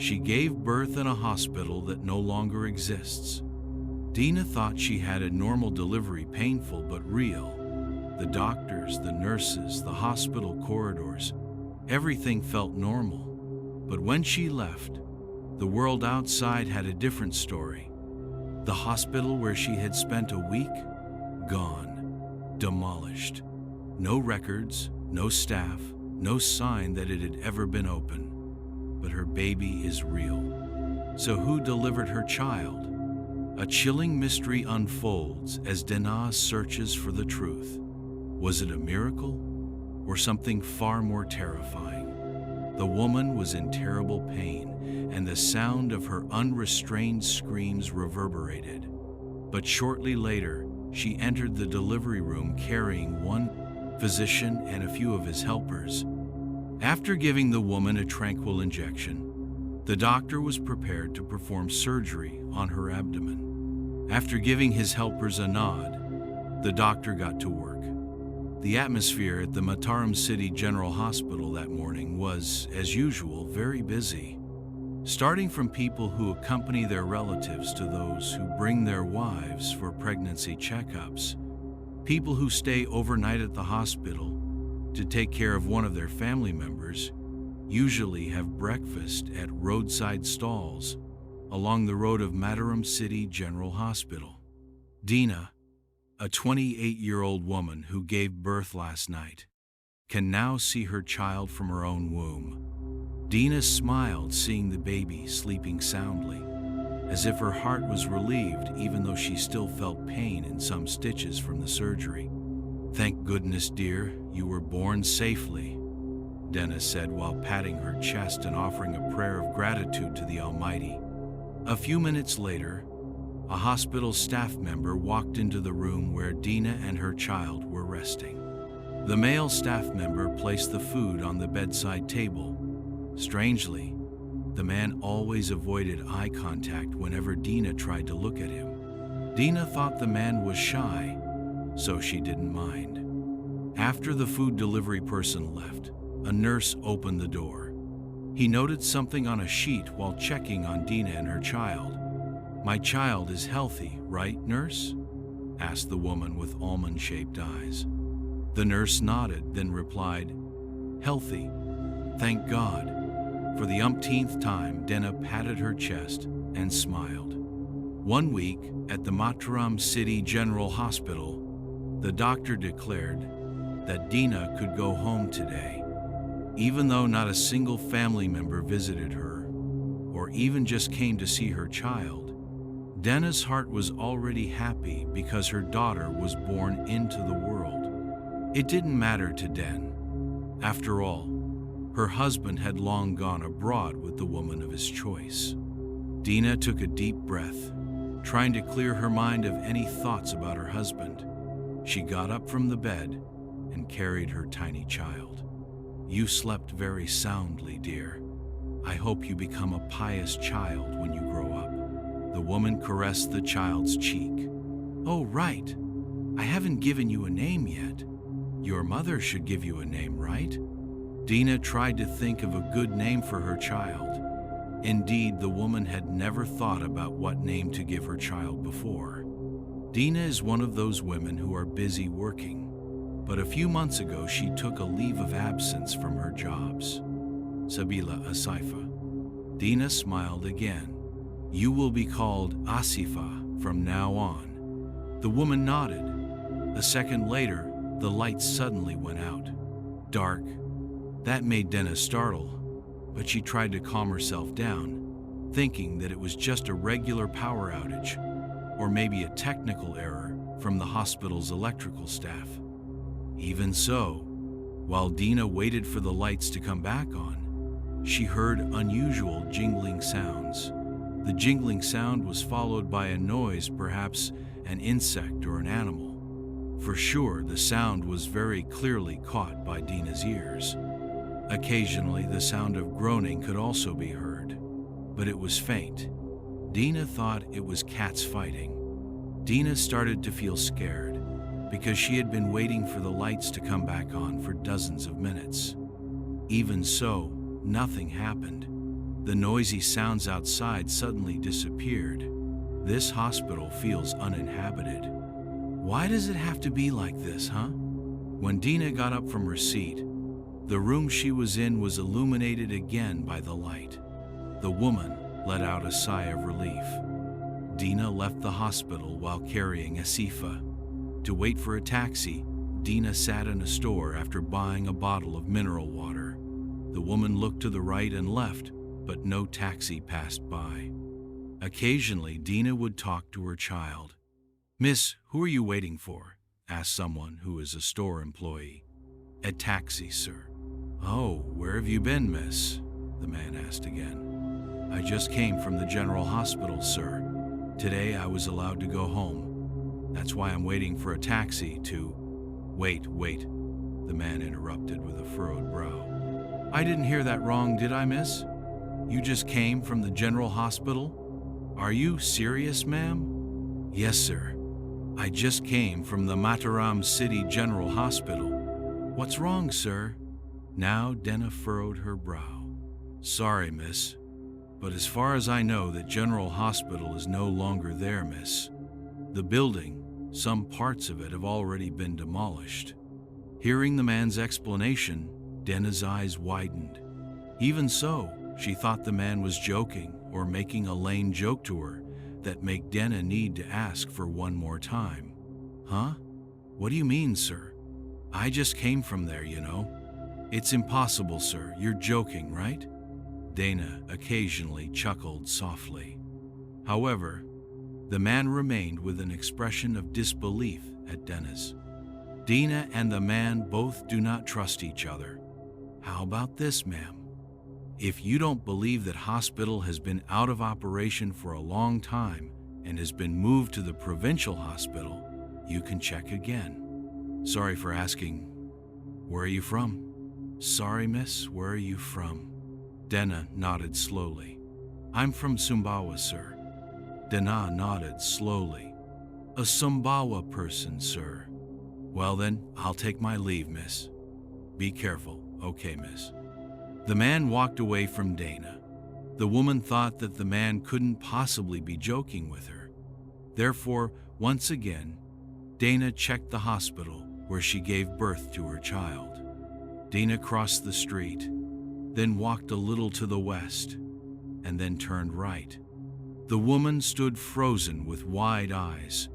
She gave birth in a hospital that no longer exists. Dina thought she had a normal delivery, painful but real. The doctors, the nurses, the hospital corridors, everything felt normal. But when she left, the world outside had a different story. The hospital where she had spent a week? Gone. Demolished. No records, no staff, no sign that it had ever been open. But her baby is real. So who delivered her child? A chilling mystery unfolds as Dina searches for the truth. Was it a miracle or something far more terrifying? The woman was in terrible pain, and the sound of her unrestrained screams reverberated. But shortly later, she entered the delivery room carrying one physician and a few of his helpers. After giving the woman a tranquil injection, the doctor was prepared to perform surgery on her abdomen. After giving his helpers a nod, the doctor got to work. The atmosphere at the Mataram City General Hospital that morning was, as usual, very busy. Starting from people who accompany their relatives to those who bring their wives for pregnancy checkups, people who stay overnight at the hospital to take care of one of their family members, usually have breakfast at roadside stalls along the road of Mataram City General Hospital. Dina, a 28-year-old woman who gave birth last night, can now see her child from her own womb. Dina smiled seeing the baby sleeping soundly, as if her heart was relieved even though she still felt pain in some stitches from the surgery. "Thank goodness, dear, you were born safely," Dina said while patting her chest and offering a prayer of gratitude to the Almighty. A few minutes later, a hospital staff member walked into the room where Dina and her child were resting. The male staff member placed the food on the bedside table. Strangely, the man always avoided eye contact whenever Dina tried to look at him. Dina thought the man was shy, so she didn't mind. After the food delivery person left, a nurse opened the door. He noted something on a sheet while checking on Dina and her child. "My child is healthy, right, nurse?" asked the woman with almond-shaped eyes. The nurse nodded, then replied, "Healthy, thank God." For the umpteenth time, Dina patted her chest and smiled. One week, at the Mataram City General Hospital, the doctor declared that Dina could go home today. Even though not a single family member visited her, or even just came to see her child, Dina's heart was already happy because her daughter was born into the world. It didn't matter to Den. After all, her husband had long gone abroad with the woman of his choice. Dina took a deep breath, trying to clear her mind of any thoughts about her husband. She got up from the bed and carried her tiny child. "You slept very soundly, dear. I hope you become a pious child when you grow up." The woman caressed the child's cheek. "Oh, right. I haven't given you a name yet. Your mother should give you a name, right?" Dina tried to think of a good name for her child. Indeed, the woman had never thought about what name to give her child before. Dina is one of those women who are busy working, but a few months ago she took a leave of absence from her jobs. Sabila Asifa. Dina smiled again. "You will be called Asifa from now on." The woman nodded. A second later, the lights suddenly went out. Dark. That made Dina startle, but she tried to calm herself down, thinking that it was just a regular power outage, or maybe a technical error from the hospital's electrical staff. Even so, while Dina waited for the lights to come back on, she heard unusual jingling sounds. The jingling sound was followed by a noise, perhaps an insect or an animal. For sure, the sound was very clearly caught by Dina's ears. Occasionally, the sound of groaning could also be heard, but it was faint. Dina thought it was cats fighting. Dina started to feel scared because she had been waiting for the lights to come back on for dozens of minutes. Even so, nothing happened. The noisy sounds outside suddenly disappeared. This hospital feels uninhabited. Why does it have to be like this, huh? When Dina got up from her seat, the room she was in was illuminated again by the light. The woman let out a sigh of relief. Dina left the hospital while carrying Asifa. To wait for a taxi, Dina sat in a store after buying a bottle of mineral water. The woman looked to the right and left, but no taxi passed by. Occasionally, Dina would talk to her child. "Miss, who are you waiting for?" asked someone who is a store employee. "A taxi, sir." "Oh, where have you been, miss?" the man asked again. "I just came from the general hospital, sir. Today I was allowed to go home. That's why I'm waiting for a taxi to—" Wait, the man interrupted with a furrowed brow. "I didn't hear that wrong, did I, miss? You just came from the general hospital? Are you serious, ma'am?" "Yes, sir. I just came from the Mataram City General Hospital." "What's wrong, sir?" Now Dina furrowed her brow. "Sorry, miss, but as far as I know, the General Hospital is no longer there, miss. The building, some parts of it have already been demolished." Hearing the man's explanation, Dina's eyes widened. Even so, she thought the man was joking or making a lame joke to her that make Dina need to ask for one more time. "Huh? What do you mean, sir? I just came from there, you know." "It's impossible, sir. You're joking, right?" Dina occasionally chuckled softly. However, the man remained with an expression of disbelief at Dina's. Dina and the man both do not trust each other. "How about this, ma'am? If you don't believe that hospital has been out of operation for a long time and has been moved to the provincial hospital, you can check again." "Sorry for asking. Where are you from?" "Sorry, miss, where are you from?" Dina nodded slowly. "I'm from Sumbawa, sir." Dina nodded slowly. "A Sumbawa person, sir. Well then, I'll take my leave, miss." "Be careful." "Okay, miss." The man walked away from Dina. The woman thought that the man couldn't possibly be joking with her. Therefore, once again, Dina checked the hospital where she gave birth to her child. Dina crossed the street, then walked a little to the west, and then turned right. The woman stood frozen with wide eyes.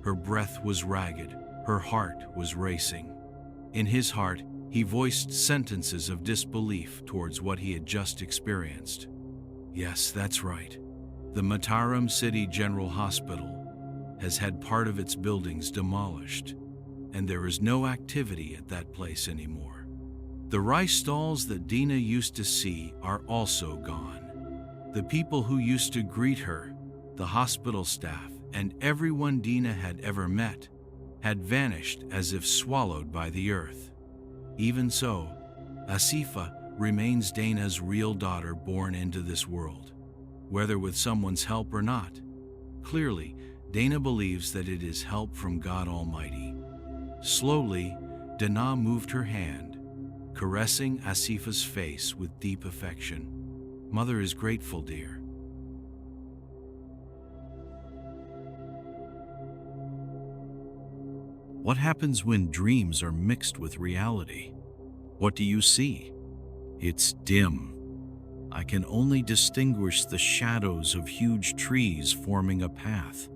Her breath was ragged, her heart was racing. In his heart, he voiced sentences of disbelief towards what he had just experienced. Yes, that's right. The Mataram City General Hospital has had part of its buildings demolished, and there is no activity at that place anymore. The rice stalls that Dina used to see are also gone. The people who used to greet her, the hospital staff, and everyone Dina had ever met, had vanished as if swallowed by the earth. Even so, Asifa remains Dina's real daughter born into this world, whether with someone's help or not. Clearly, Dina believes that it is help from God Almighty. Slowly, Dina moved her hand, caressing Asifa's face with deep affection. "Mother is grateful, dear." What happens when dreams are mixed with reality? What do you see? It's dim. I can only distinguish the shadows of huge trees forming a path.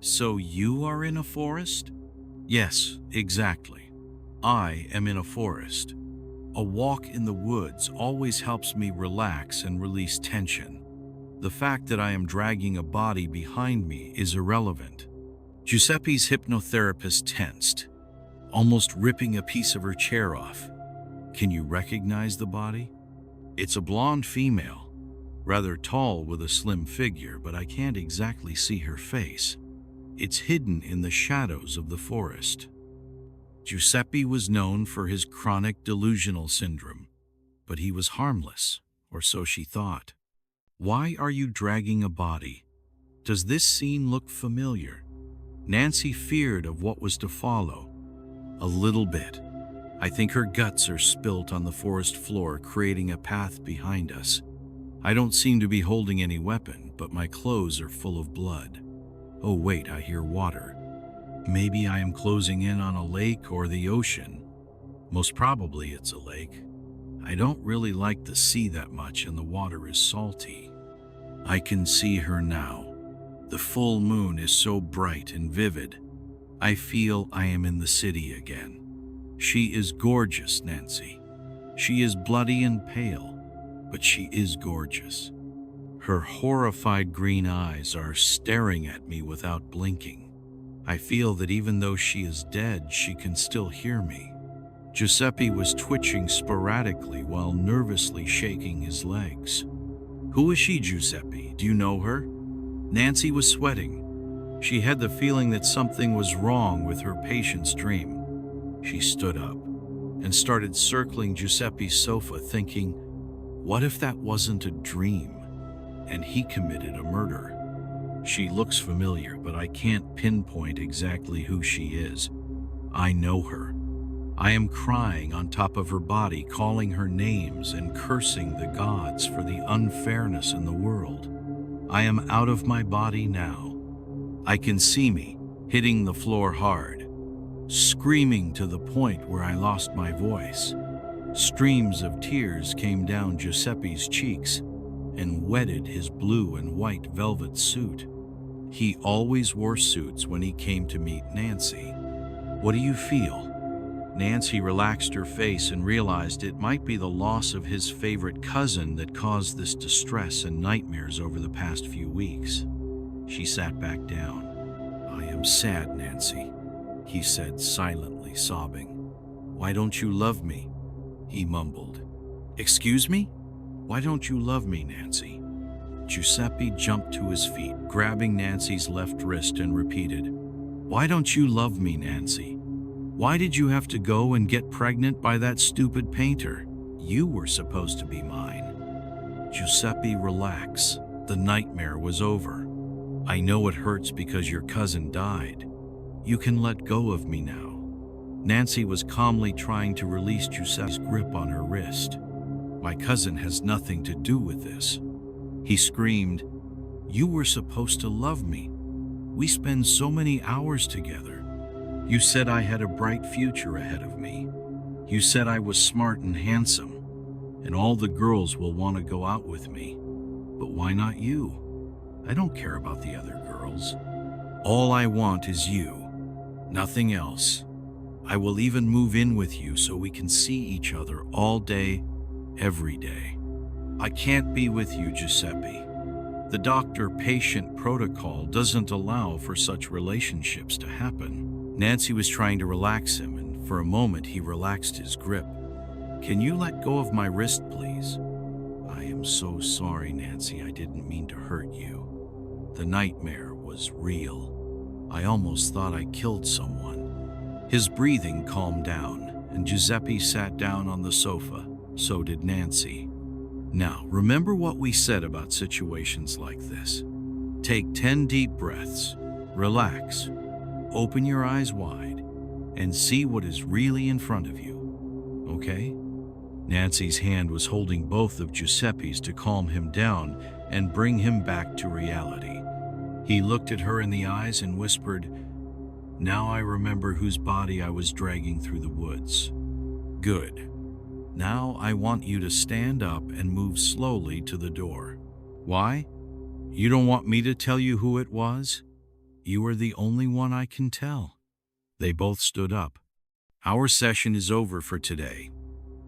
So you are in a forest? Yes, exactly. I am in a forest. A walk in the woods always helps me relax and release tension. The fact that I am dragging a body behind me is irrelevant. Giuseppe's hypnotherapist tensed, almost ripping a piece of her chair off. Can you recognize the body? It's a blonde female, rather tall with a slim figure, but I can't exactly see her face. It's hidden in the shadows of the forest. Giuseppe was known for his chronic delusional syndrome, but he was harmless, or so she thought. Why are you dragging a body? Does this scene look familiar? Nancy feared of what was to follow. A little bit. I think her guts are spilt on the forest floor, creating a path behind us. I don't seem to be holding any weapon, but my clothes are full of blood. Oh wait, I hear water. Maybe I am closing in on a lake or the ocean. Most probably it's a lake. I don't really like the sea that much and the water is salty. I can see her now. The full moon is so bright and vivid. I feel I am in the city again. She is gorgeous, Nancy. She is bloody and pale, but she is gorgeous. Her horrified green eyes are staring at me without blinking. I feel that even though she is dead, she can still hear me. Giuseppe was twitching sporadically while nervously shaking his legs. Who is she, Giuseppe? Do you know her? Nancy was sweating. She had the feeling that something was wrong with her patient's dream. She stood up and started circling Giuseppe's sofa, thinking, what if that wasn't a dream and he committed a murder? She looks familiar, but I can't pinpoint exactly who she is. I know her. I am crying on top of her body, calling her names and cursing the gods for the unfairness in the world. I am out of my body now. I can see me hitting the floor hard, screaming to the point where I lost my voice. Streams of tears came down Giuseppe's cheeks and wetted his blue and white velvet suit. He always wore suits when he came to meet Nancy. What do you feel? Nancy relaxed her face and realized it might be the loss of his favorite cousin that caused this distress and nightmares over the past few weeks. She sat back down. I am sad, Nancy, he said, silently sobbing. Why don't you love me? He mumbled. Excuse me? Why don't you love me, Nancy? Giuseppe jumped to his feet, grabbing Nancy's left wrist and repeated, Why don't you love me, Nancy? Why did you have to go and get pregnant by that stupid painter? You were supposed to be mine. Giuseppe, relax. The nightmare was over. I know it hurts because your cousin died. You can let go of me now. Nancy was calmly trying to release Giuseppe's grip on her wrist. My cousin has nothing to do with this. He screamed, You were supposed to love me. We spend so many hours together. You said I had a bright future ahead of me. You said I was smart and handsome, and all the girls will want to go out with me. But why not you? I don't care about the other girls. All I want is you, nothing else. I will even move in with you so we can see each other all day, every day. I can't be with you, Giuseppe. The doctor-patient protocol doesn't allow for such relationships to happen. Nancy was trying to relax him, and for a moment he relaxed his grip. Can you let go of my wrist, please? I am so sorry, Nancy. I didn't mean to hurt you. The nightmare was real. I almost thought I killed someone. His breathing calmed down, and Giuseppe sat down on the sofa. So did Nancy. Now, remember what we said about situations like this. Take 10 deep breaths, relax, open your eyes wide, and see what is really in front of you, okay? Nancy's hand was holding both of Giuseppe's to calm him down and bring him back to reality. He looked at her in the eyes and whispered, Now I remember whose body I was dragging through the woods. Good. Now I want you to stand up and move slowly to the door. Why? You don't want me to tell you who it was? You are the only one I can tell. They both stood up. Our session is over for today.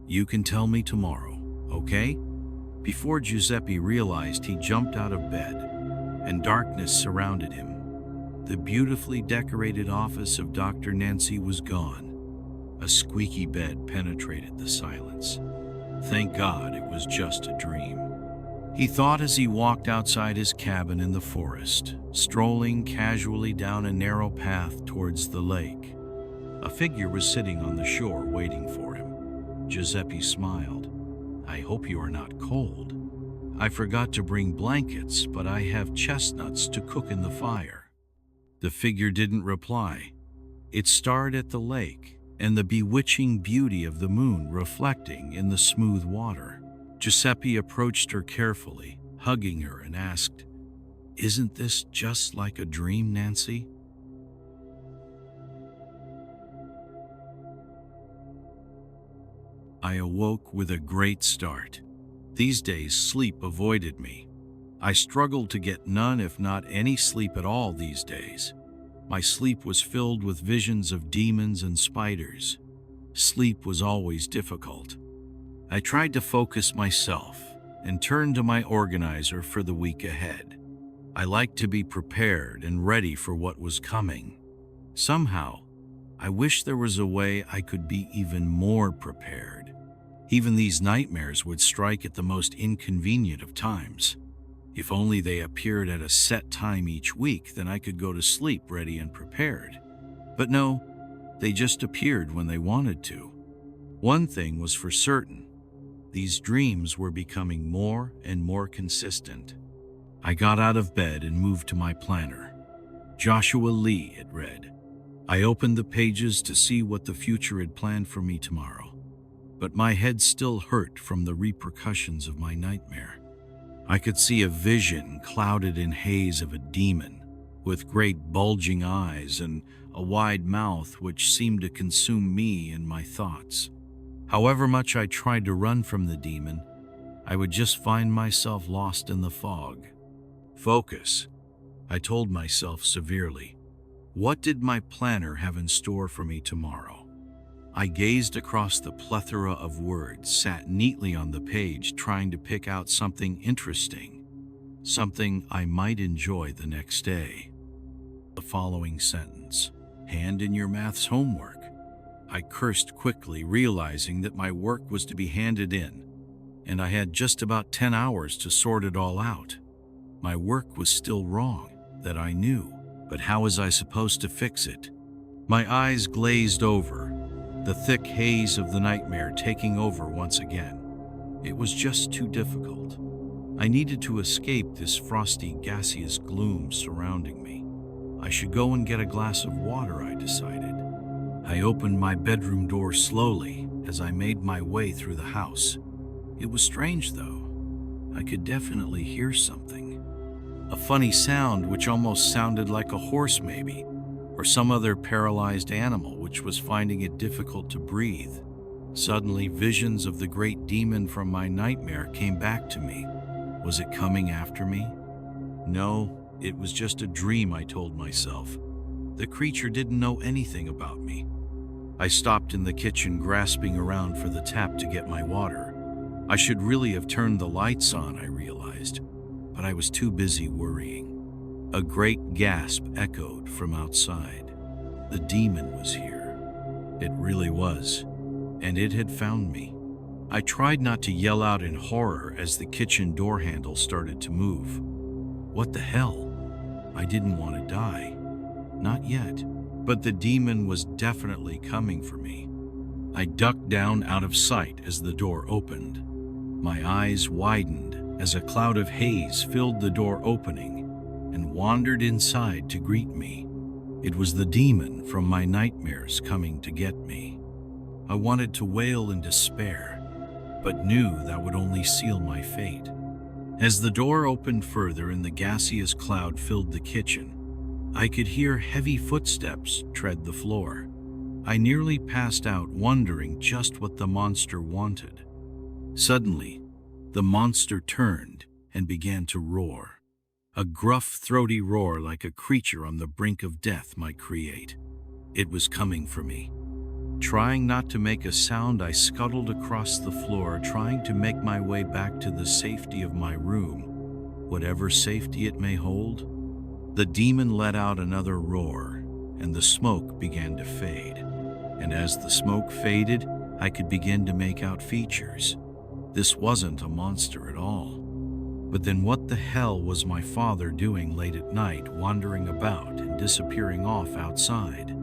You can tell me tomorrow, okay? Before Giuseppe realized, he jumped out of bed, and darkness surrounded him. The beautifully decorated office of Dr. Nancy was gone. A squeaky bed penetrated the silence. Thank God it was just a dream. He thought as he walked outside his cabin in the forest, strolling casually down a narrow path towards the lake. A figure was sitting on the shore waiting for him. Giuseppe smiled. I hope you are not cold. I forgot to bring blankets, but I have chestnuts to cook in the fire. The figure didn't reply. It stared at the lake and the bewitching beauty of the moon reflecting in the smooth water. Giuseppe approached her carefully, hugging her, and asked, "Isn't this just like a dream, Nancy?" I awoke with a great start. These days, sleep avoided me. I struggled to get none, if not any sleep at all these days. My sleep was filled with visions of demons and spiders. Sleep was always difficult. I tried to focus myself and turned to my organizer for the week ahead. I liked to be prepared and ready for what was coming. Somehow, I wish there was a way I could be even more prepared. Even these nightmares would strike at the most inconvenient of times. If only they appeared at a set time each week, then I could go to sleep ready and prepared. But no, they just appeared when they wanted to. One thing was for certain. These dreams were becoming more and more consistent. I got out of bed and moved to my planner. Joshua Lee, it read. I opened the pages to see what the future had planned for me tomorrow. But my head still hurt from the repercussions of my nightmare. I could see a vision clouded in haze of a demon, with great bulging eyes and a wide mouth which seemed to consume me and my thoughts. However much I tried to run from the demon, I would just find myself lost in the fog. Focus, I told myself severely. What did my planner have in store for me tomorrow? I gazed across the plethora of words sat neatly on the page, trying to pick out something interesting, something I might enjoy the next day. The following sentence, "Hand in your maths homework." I cursed quickly, realizing that my work was to be handed in, and I had just about 10 hours to sort it all out. My work was still wrong, that I knew, but how was I supposed to fix it? My eyes glazed over, the thick haze of the nightmare taking over once again. It was just too difficult. I needed to escape this frosty, gaseous gloom surrounding me. I should go and get a glass of water, I decided. I opened my bedroom door slowly as I made my way through the house. It was strange, though. I could definitely hear something. A funny sound which almost sounded like a horse maybe, or some other paralyzed animal which was finding it difficult to breathe. Suddenly, visions of the great demon from my nightmare came back to me. Was it coming after me? No, it was just a dream, I told myself. The creature didn't know anything about me. I stopped in the kitchen, grasping around for the tap to get my water. I should really have turned the lights on, I realized, but I was too busy worrying. A great gasp echoed from outside. The demon was here. It really was, and it had found me. I tried not to yell out in horror as the kitchen door handle started to move. What the hell? I didn't want to die. Not yet. But the demon was definitely coming for me. I ducked down out of sight as the door opened. My eyes widened as a cloud of haze filled the door opening and wandered inside to greet me. It was the demon from my nightmares coming to get me. I wanted to wail in despair, but knew that would only seal my fate. As the door opened further and the gaseous cloud filled the kitchen, I could hear heavy footsteps tread the floor. I nearly passed out, wondering just what the monster wanted. Suddenly, the monster turned and began to roar. A gruff, throaty roar like a creature on the brink of death might create. It was coming for me. Trying not to make a sound, I scuttled across the floor, trying to make my way back to the safety of my room, whatever safety it may hold. The demon let out another roar, and the smoke began to fade. And as the smoke faded, I could begin to make out features. This wasn't a monster at all. But then what the hell was my father doing late at night, wandering about and disappearing off outside?